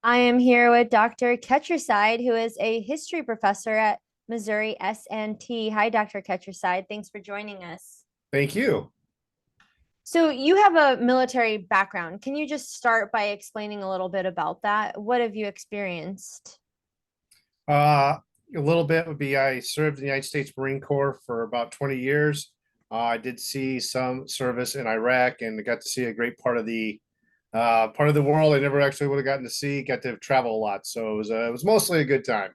I am here with Dr. Ketcherside, who is a history professor at Missouri S&T. Hi, Dr. Ketcherside. Thanks for joining us. Thank you. So, you have a military background. Can you just start by explaining a little bit about that? What have you experienced? Uh, a little bit would be I served in the United States Marine Corps for about 20 years. I did see some service in Iraq and got to see a great part of the world I never actually would have gotten to see. Got to travel a lot, so it was mostly a good time.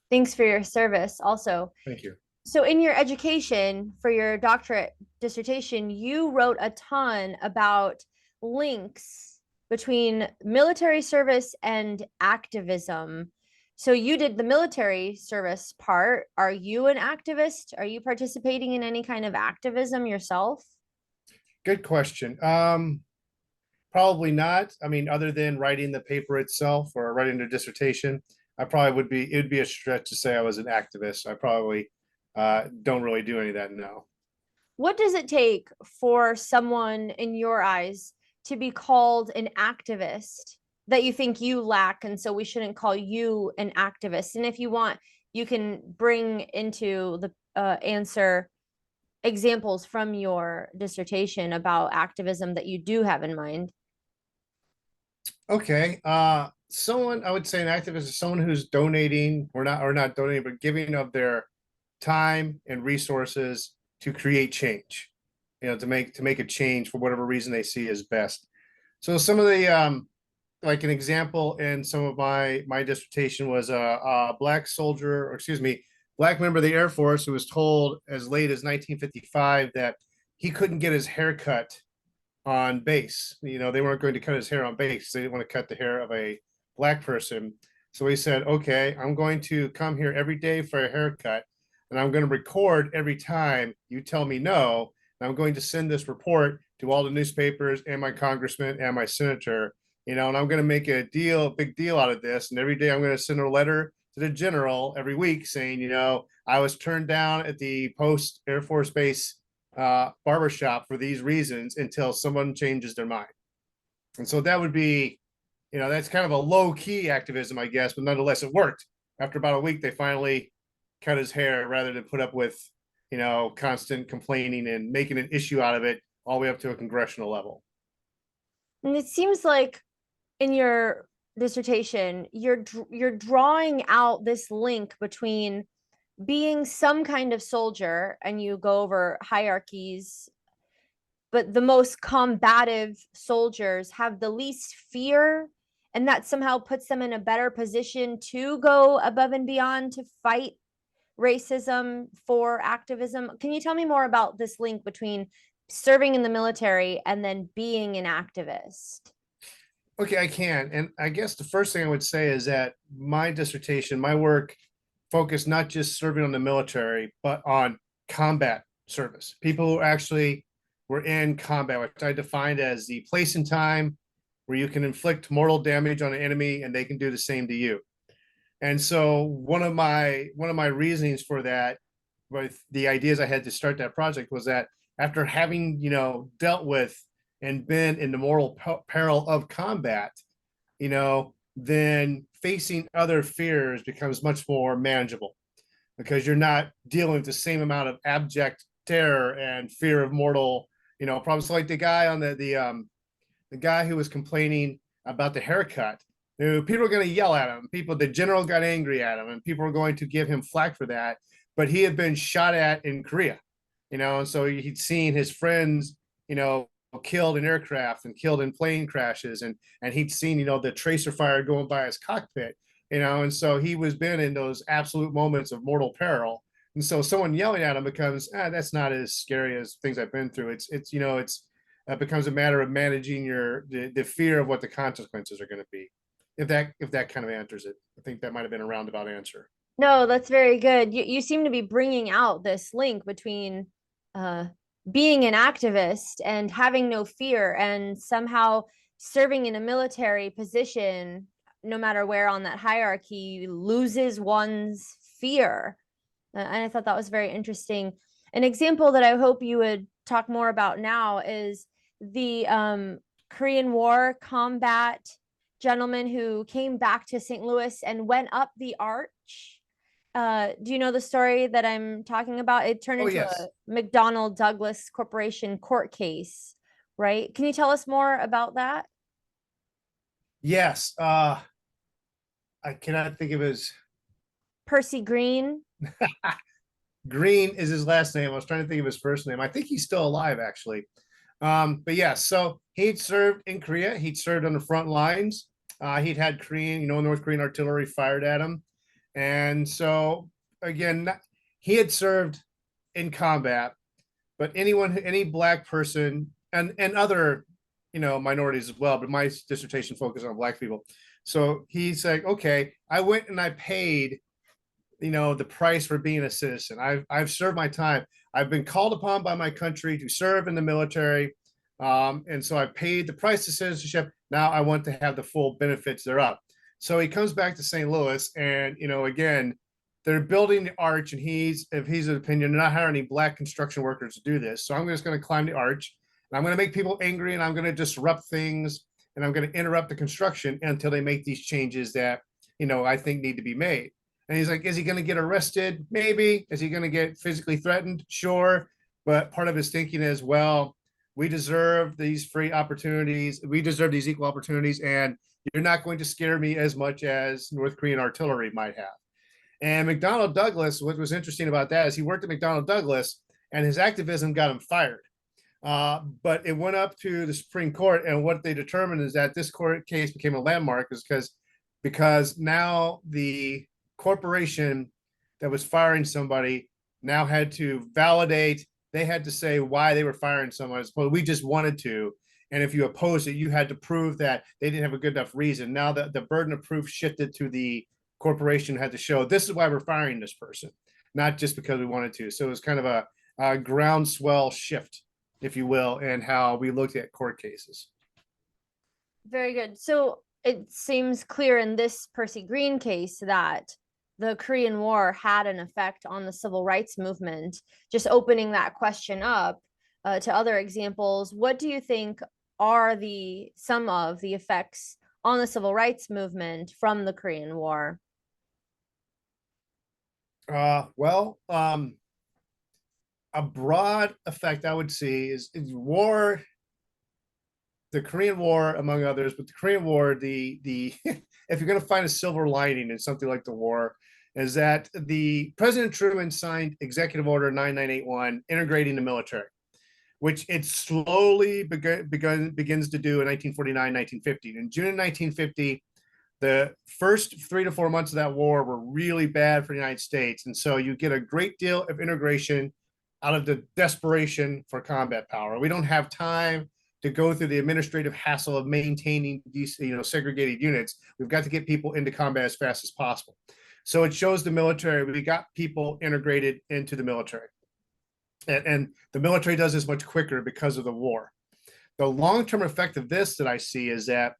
Thanks for your service also. Thank you. So, in your education for your doctorate dissertation, you wrote a ton about links between military service and activism. So, you did the military service part. Are you an activist? Are you participating in any kind of activism yourself? Good question. Probably not. I mean, other than writing the paper itself or writing the dissertation, I probably would be. It'd be a stretch to say I was an activist. I probably don't really do any of that now. What does it take for someone in your eyes to be called an activist that you think you lack, and so we shouldn't call you an activist? And if you want, you can bring into the answer examples from your dissertation about activism that you do have in mind. Okay. Someone I would say an activist is someone who's donating or not donating, but giving of their time and resources to create change. To make a change for whatever reason they see as best. So some of the like an example in some of my dissertation was a black soldier, or excuse me, black member of the Air Force who was told as late as 1955 that he couldn't get his hair cut on base. They weren't going to cut his hair on base. They didn't want to cut the hair of a black person. So he said, okay, I'm going to come here every day for a haircut and I'm going to record every time you tell me no. And I'm going to send this report to all the newspapers and my congressman and my senator, and I'm going to make a big deal out of this. And every day I'm going to send a letter to the general every week saying, I was turned down at the post Air Force Base barbershop for these reasons until someone changes their mind. And so that would be, that's kind of a low key activism, I guess, but nonetheless, it worked. After about a week, they finally cut his hair rather than put up with, constant complaining and making an issue out of it all the way up to a congressional level. And it seems like in your dissertation, you're drawing out this link between being some kind of soldier, and you go over hierarchies, but the most combative soldiers have the least fear, and that somehow puts them in a better position to go above and beyond to fight racism for activism. Can you tell me more about this link between serving in the military and then being an activist? Okay, I can. And I guess the first thing I would say is that my dissertation, my work focused not just serving on the military, but on combat service. People who actually were in combat, which I defined as the place and time where you can inflict mortal damage on an enemy and they can do the same to you. And so one of my reasonings for that, with the ideas I had to start that project, was that after having dealt with and been in the moral peril of combat, then facing other fears becomes much more manageable because you're not dealing with the same amount of abject terror and fear of mortal, problems. So like the guy on the guy who was complaining about the haircut. People were going to yell at him. The general got angry at him, and people were going to give him flack for that. But he had been shot at in Korea, and so he'd seen his friends, killed in aircraft and killed in plane crashes, and he'd seen, the tracer fire going by his cockpit, and so he was been in those absolute moments of mortal peril. And so someone yelling at him becomes, that's not as scary as things I've been through. It's becomes a matter of managing the fear of what the consequences are going to be. If that kind of answers it, I think that might have been a roundabout answer. No, that's very good. You seem to be bringing out this link between uh, being an activist and having no fear, and somehow serving in a military position, no matter where on that hierarchy, loses one's fear. And I thought that was very interesting. An example that I hope you would talk more about now is the Korean War combat gentleman who came back to St. Louis and went up the arch. Do you know the story that I'm talking about? It turned Oh into a yes, McDonnell Douglas Corporation court case, right? Can you tell us more about that? yes. I cannot think of his Percy Green. Green is his last name. I was trying to think of his first name. I think he's still alive actually. But yeah, so he'd served in Korea. He'd served on the front lines. He'd had Korean, North Korean artillery fired at him, and so again, he had served in combat. But any black person and other, minorities as well. But my dissertation focused on black people. So he's like, okay, I went and I paid, the price for being a citizen. I've served my time. I've been called upon by my country to serve in the military, and so I paid the price of citizenship. Now I want to have the full benefits thereof. So he comes back to St. Louis, and again, they're building the arch, and if he's of opinion, they're not hiring any black construction workers to do this. So I'm just going to climb the arch, and I'm going to make people angry, and I'm going to disrupt things, and I'm going to interrupt the construction until they make these changes that I think need to be made. And he's like, is he going to get arrested? Maybe. Is he going to get physically threatened? Sure. But part of his thinking is, well, we deserve these free opportunities. We deserve these equal opportunities. And you're not going to scare me as much as North Korean artillery might have. And McDonnell Douglas, what was interesting about that is he worked at McDonnell Douglas and his activism got him fired. But it went up to the Supreme Court, and what they determined is that this court case became a landmark is because now the corporation that was firing somebody now had to validate. They had to say why they were firing someone. Well, we just wanted to, and if you opposed it, you had to prove that they didn't have a good enough reason. Now that the burden of proof shifted to the corporation, had to show this is why we're firing this person, not just because we wanted to. So it was kind of a groundswell shift, if you will, in how we looked at court cases. Very good. So it seems clear in this Percy Green case that the Korean War had an effect on the civil rights movement. Just opening that question up to other examples, what do you think are some of the effects on the civil rights movement from the Korean War? Well, a broad effect I would see is war, the Korean War, among others. But the Korean War, the if you're going to find a silver lining in something like the war, is that the President Truman signed Executive Order 9981 integrating the military, which it slowly begins to do in 1949, 1950. In June of 1950, the first 3 to 4 months of that war were really bad for the United States. And so you get a great deal of integration out of the desperation for combat power. We don't have time to go through the administrative hassle of maintaining these, segregated units. We've got to get people into combat as fast as possible. So it shows the military, we got people integrated into the military. And the military does this much quicker because of the war. The long-term effect of this that I see is that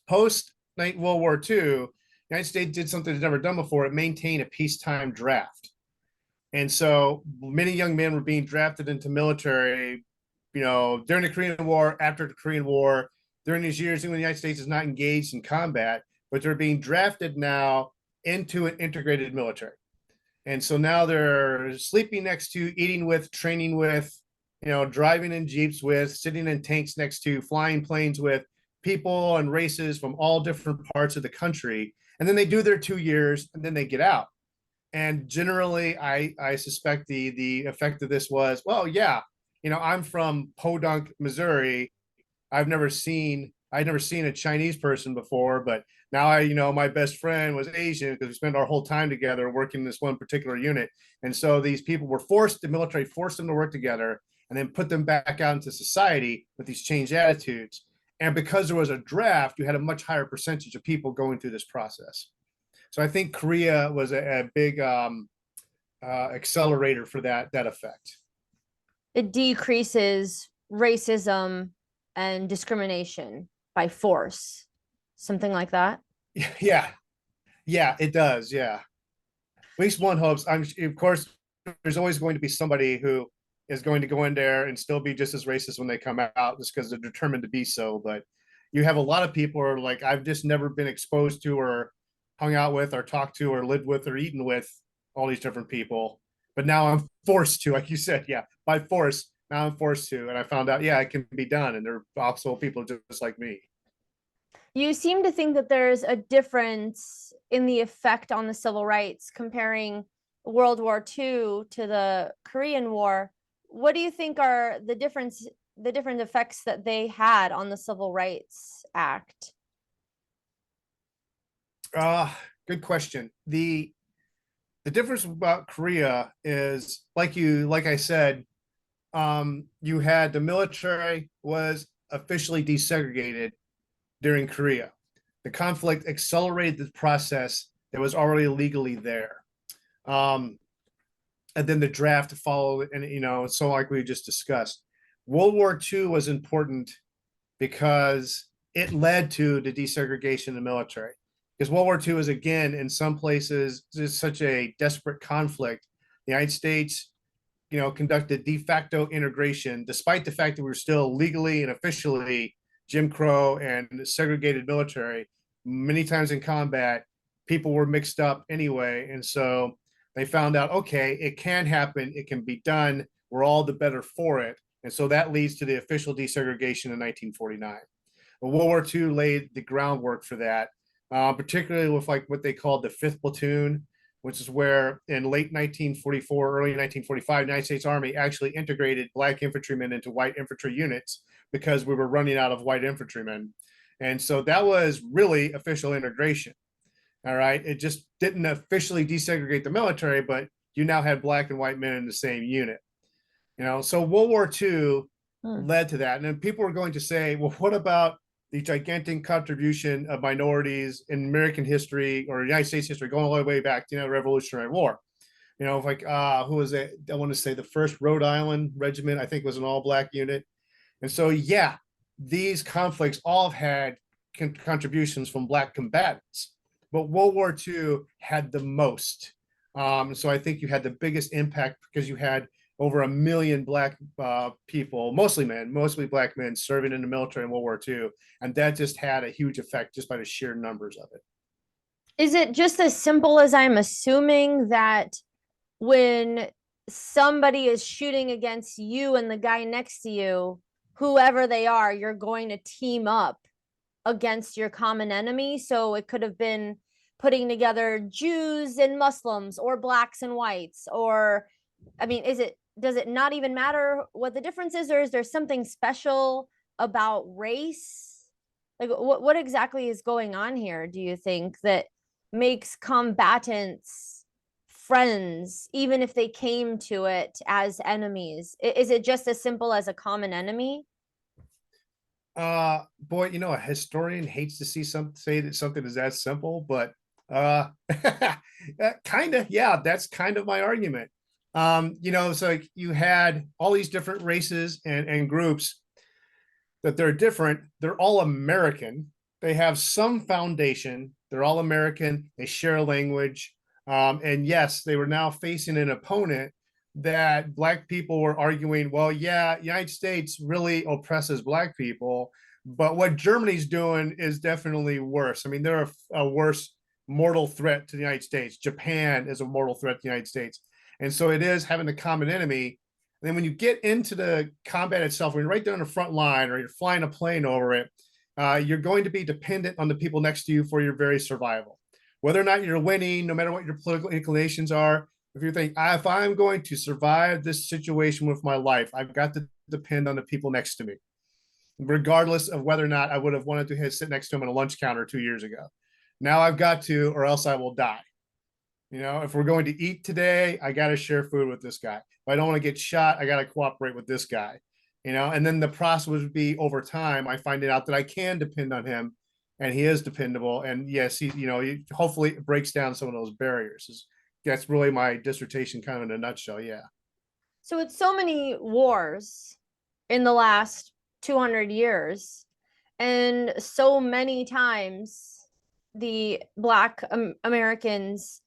post World War II, the United States did something it's never done before. It maintained a peacetime draft. And so many young men were being drafted into military, during the Korean War, after the Korean War, during these years when the United States is not engaged in combat, but they're being drafted now into an integrated military. And so now they're sleeping next to, eating with, training with, driving in Jeeps with, sitting in tanks next to, flying planes with people and races from all different parts of the country. And then they do their 2 years and then they get out. And generally, I suspect the effect of this was, well, yeah, I'm from Podunk, Missouri. I'd never seen a Chinese person before, but now my best friend was Asian because we spent our whole time together working in this one particular unit. And so these people were the military forced them to work together and then put them back out into society with these changed attitudes. And because there was a draft, you had a much higher percentage of people going through this process. So I think Korea was a big accelerator for that effect. It decreases racism and discrimination by force, something like that. Yeah, yeah, it does. Yeah, at least one hopes. Of course, there's always going to be somebody who is going to go in there and still be just as racist when they come out, just because they're determined to be so. But you have a lot of people who are like, I've just never been exposed to or hung out with or talked to or lived with or eaten with all these different people. But now I'm forced to, like you said, yeah, by force. Now I'm forced to, and I found out, yeah, it can be done, and they're also people just like me. You seem to think that there's a difference in the effect on the civil rights comparing World War II to the Korean War. What do you think are the different effects that they had on the Civil Rights Act? Uh, Good question. The difference about Korea is like I said, you had the military was officially desegregated during Korea. The conflict accelerated the process that was already legally there. Um, and then the draft followed, and so like we just discussed, World War II was important because it led to the desegregation of the military. Because World War II is again in some places just such a desperate conflict. The United States, conducted de facto integration, despite the fact that we were still legally and officially Jim Crow and segregated military. Many times in combat, people were mixed up anyway, and so they found out, okay, it can happen, it can be done. We're all the better for it, and so that leads to the official desegregation in 1949. But World War II laid the groundwork for that, particularly with like what they called the Fifth Platoon, which is where in late 1944, early 1945, the United States Army actually integrated black infantrymen into white infantry units because we were running out of white infantrymen. And so that was really official integration. All right. It just didn't officially desegregate the military, but you now had black and white men in the same unit. So World War II Hmm. led to that. And then people were going to say, well, what about the gigantic contribution of minorities in American history or United States history going all the way back to the Revolutionary War? Like who was it? I want to say the first Rhode Island Regiment, I think was an all black unit. And so, yeah, these conflicts all have had contributions from black combatants, but World War II had the most. So I think you had the biggest impact because you had over 1 million black people, mostly men, mostly black men serving in the military in World War II. And that just had a huge effect just by the sheer numbers of it. Is it just as simple as I'm assuming that when somebody is shooting against you and the guy next to you, whoever they are, you're going to team up against your common enemy? So it could have been putting together Jews and Muslims or blacks and whites, or I mean, does it not even matter what the difference is, or is there something special about race? Like what exactly is going on here, do you think, that makes combatants friends even if they came to it as enemies? Is it just as simple as a common enemy? Boy, a historian hates to see say that something is that simple, but kind of, yeah, that's kind of my argument. It's like you had all these different races and groups that they're different. They're all American. They have some foundation. They're all American. They share a language. And yes, they were now facing an opponent that black people were arguing, well, yeah, United States really oppresses black people, but what Germany's doing is definitely worse. I mean, they're a worse mortal threat to the United States. Japan is a mortal threat to the United States. And so it is having a common enemy. And then when you get into the combat itself, when you're right there on the front line or you're flying a plane over it, you're going to be dependent on the people next to you for your very survival. Whether or not you're winning, no matter what your political inclinations are, if you think, if I'm going to survive this situation with my life, I've got to depend on the people next to me, regardless of whether or not I would have wanted to sit next to him at a lunch counter 2 years ago. Now I've got to, or else I will die. If we're going to eat today, I got to share food with this guy. If I don't want to get shot, I got to cooperate with this guy. And then the process would be over time, I find it out that I can depend on him and he is dependable. And yes, he hopefully it breaks down some of those barriers. That's really my dissertation kind of in a nutshell. Yeah. So it's so many wars in the last 200 years, and so many times the Black Americans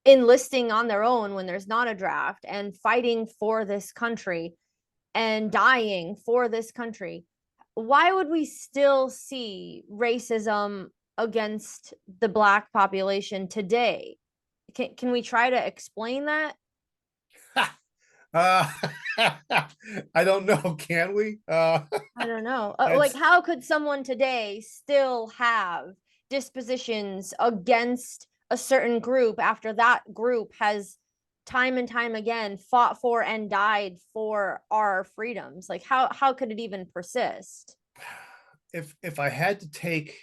enlisting on their own when there's not a draft and fighting for this country and dying for this country. why would we still see racism against the Black population today? Can we try to explain that? uh, I don't know. Can we? I don't know. Like, That's how could someone today still have dispositions against a certain group after that group has time and time again fought for and died for our freedoms? Like, how could it even persist? if I had to take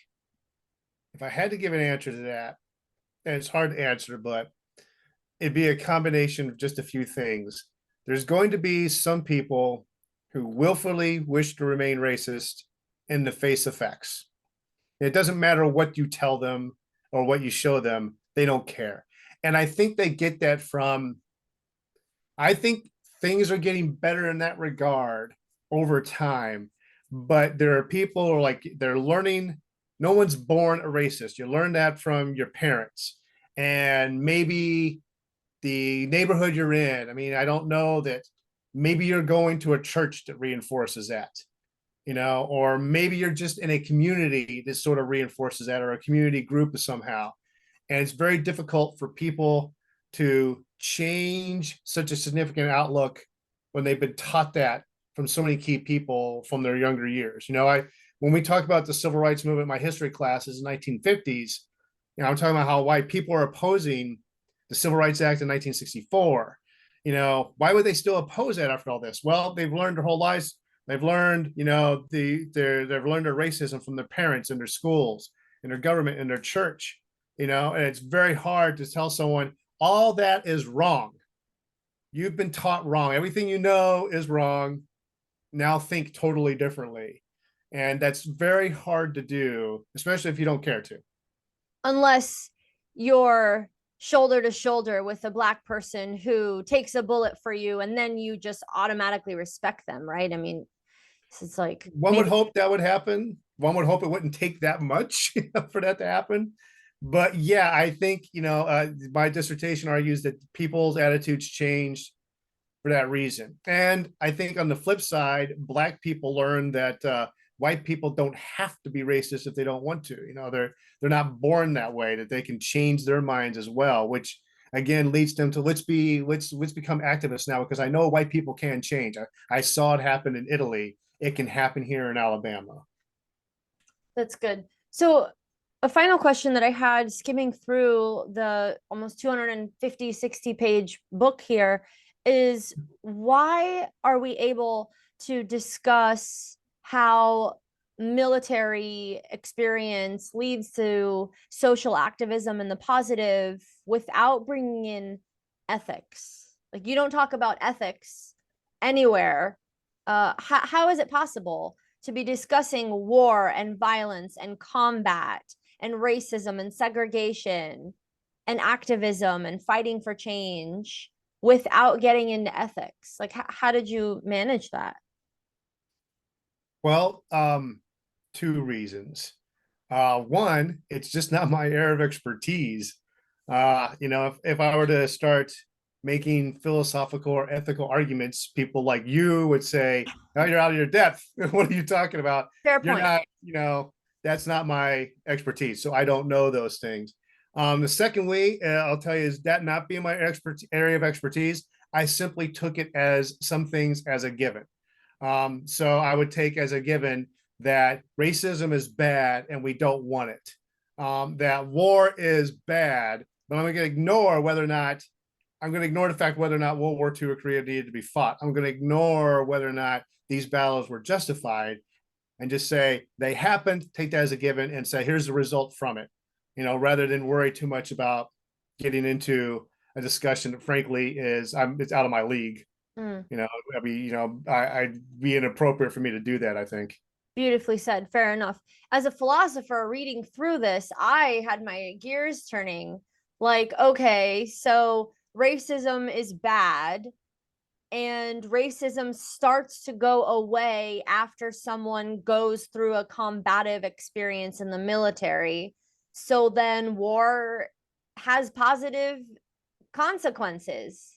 if I had to give an answer to that, and it's hard to answer, but it'd be a combination of just a few things. There's going to be some people who willfully wish to remain racist in the face of facts. It doesn't matter what you tell them or what you show them, they don't care. And I think they get that from, I think things are getting better in that regard over time. But there are people who are like, they're learning, no one's born a racist. You learn that from your parents. And maybe the neighborhood you're in. I mean, I don't know that maybe you're going to a church that reinforces that, or maybe you're just in a community that sort of reinforces that, or a community group somehow. And it's very difficult for people to change such a significant outlook when they've been taught that from so many key people from their younger years. When we talk about the civil rights movement, my history classes in the 1950s, I'm talking about how white people are opposing the Civil Rights Act in 1964. Why would they still oppose that after all this? Well, they've learned their whole lives. They've learned, they've learned their racism from their parents and their schools and their government and their church. And it's very hard to tell someone all that is wrong. You've been taught wrong. Everything you know is wrong. Now think totally differently. And that's very hard to do, especially if you don't care to. Unless you're shoulder to shoulder with a Black person who takes a bullet for you and then you just automatically respect them, right? I mean, it's like One would maybe hope that would happen. One would hope it wouldn't take that much for that to happen. But yeah, I think, my dissertation argues that people's attitudes changed for that reason. And I think on the flip side, Black people learn that white people don't have to be racist if they don't want to. They're not born that way, that they can change their minds as well, which again leads them to let's become activists now, because I know white people can change. I saw it happen in Italy. It can happen here in Alabama. that's good. So, a final question that I had skimming through the almost 250, 60-page book here is, why are we able to discuss how military experience leads to social activism in the positive without bringing in ethics? Like, you don't talk about ethics anywhere. How is it possible to be discussing war and violence and combat and racism and segregation and activism and fighting for change without getting into ethics? Like, how did you manage that? Well, two reasons. One, it's just not my area of expertise. If I were to start making philosophical or ethical arguments, people like you would say, "Oh, you're out of your depth. What are you talking about? Fair You're point. not, that's not my expertise. So I don't know those things." The second way, I'll tell you, is that not being my area of expertise, I simply took it as some things as a given. So I would take as a given that racism is bad and we don't want it. That war is bad, but I'm going to ignore whether or not I'm going to ignore the fact whether or not World War II or Korea needed to be fought. I'm going to ignore whether or not these battles were justified and just say they happened, take that as a given, and say here's the result from it. Rather than worry too much about getting into a discussion that, frankly, it's out of my league. Mm. I'd be inappropriate for me to do that, I think. Beautifully said. Fair enough. As a philosopher reading through this, I had my gears turning like, okay, so racism is bad, and racism starts to go away after someone goes through a combative experience in the military. So then war has positive consequences.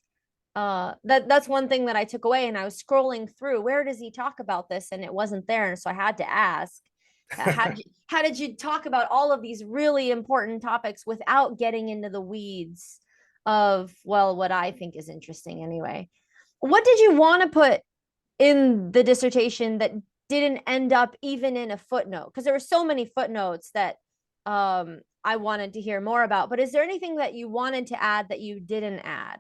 That's one thing that I took away, and I was scrolling through, where does he talk about this, and it wasn't there, and so I had to ask, how did you talk about all of these really important topics without getting into the weeds of, well, what I think is interesting anyway? What did you want to put in the dissertation that didn't end up even in a footnote? Because there were so many footnotes that I wanted to hear more about, but is there anything that you wanted to add that you didn't add?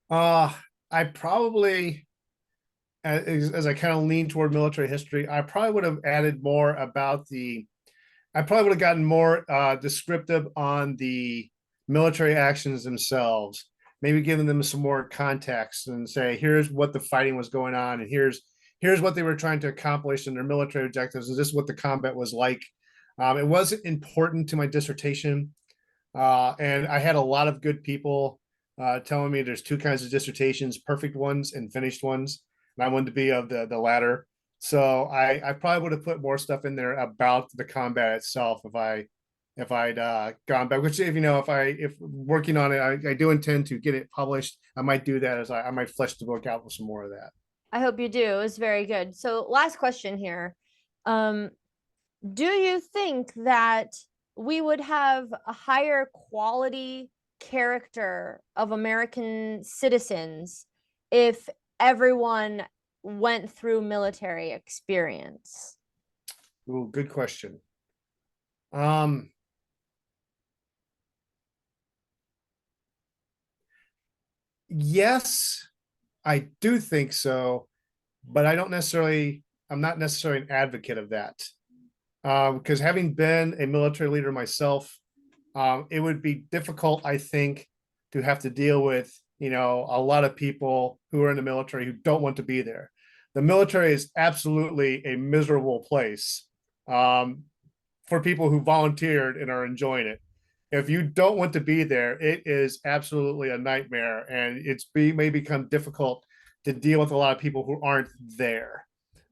Uh, I probably, as I kind of lean toward military history, I probably would have added more about I probably would have gotten more descriptive on the military actions themselves, maybe giving them some more context and say, here's what the fighting was going on, and here's what they were trying to accomplish in their military objectives, and this is what the combat was like. It wasn't important to my dissertation, and I had a lot of good people telling me there's two kinds of dissertations: perfect ones and finished ones. And I wanted to be of the latter. So I probably would have put more stuff in there about the combat itself if I'd gone back. Which, if working on it, I do intend to get it published. I might do that as I might flesh the book out with some more of that. I hope you do. It was very good. So, last question here. Um, do you think that we would have a higher quality character of American citizens if everyone went through military experience? Ooh, good question. Um, yes, I do think so, but I'm not necessarily an advocate of that. Because having been a military leader myself, it would be difficult, I think, to have to deal with, a lot of people who are in the military who don't want to be there. The military is absolutely a miserable place um, for people who volunteered and are enjoying it. If you don't want to be there, it is absolutely a nightmare, and may become difficult to deal with a lot of people who aren't there.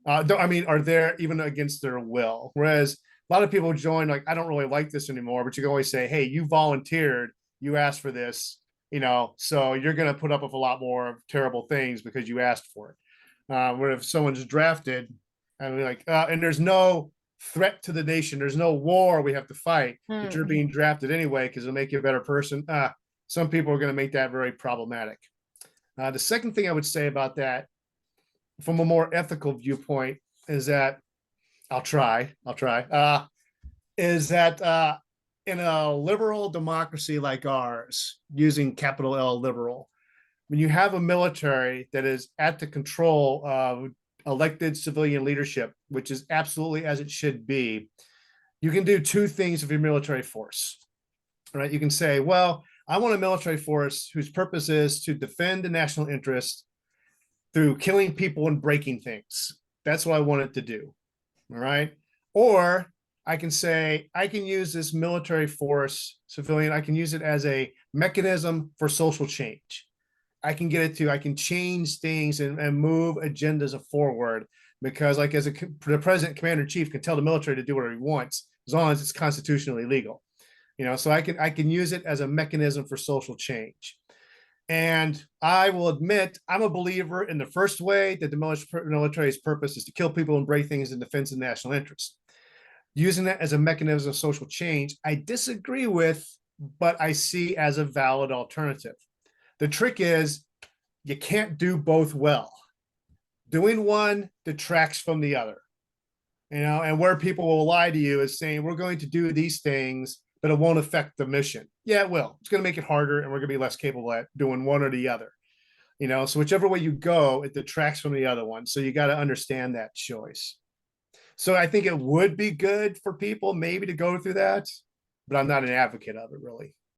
Are there even against their will. Whereas a lot of people join, like, I don't really like this anymore, but you can always say, hey, you volunteered, you asked for this, so you're going to put up with a lot more terrible things because you asked for it. Where if someone's drafted, and and there's no threat to the nation, there's no war we have to fight, but you're Hmm. being drafted anyway because it'll make you a better person. Some people are going to make that very problematic. The second thing I would say about that, from a more ethical viewpoint, is that I'll try, is that in a liberal democracy like ours, using capital L liberal, when you have a military that is at the control of elected civilian leadership, which is absolutely as it should be, you can do two things with your military force. Right? You can say, well, I want a military force whose purpose is to defend the national interest through killing people and breaking things. That's what I want it to do. All right. Or I can say, I can use this military force, civilian, I can use it as a mechanism for social change. I can change things and move agendas forward because, like, the president, commander in chief can tell the military to do whatever he wants as long as it's constitutionally legal. So I can use it as a mechanism for social change. And I will admit, I'm a believer in the first way, that the military's purpose is to kill people and break things in defense of national interest. Using that as a mechanism of social change, I disagree with, but I see as a valid alternative. The trick is you can't do both well. Doing one detracts from the other. And where people will lie to you is saying, we're going to do these things, but it won't affect the mission. Yeah, it will. It's going to make it harder, and we're going to be less capable at doing one or the other. So whichever way you go, it detracts from the other one. So you got to understand that choice. So I think it would be good for people maybe to go through that, but I'm not an advocate of it, really.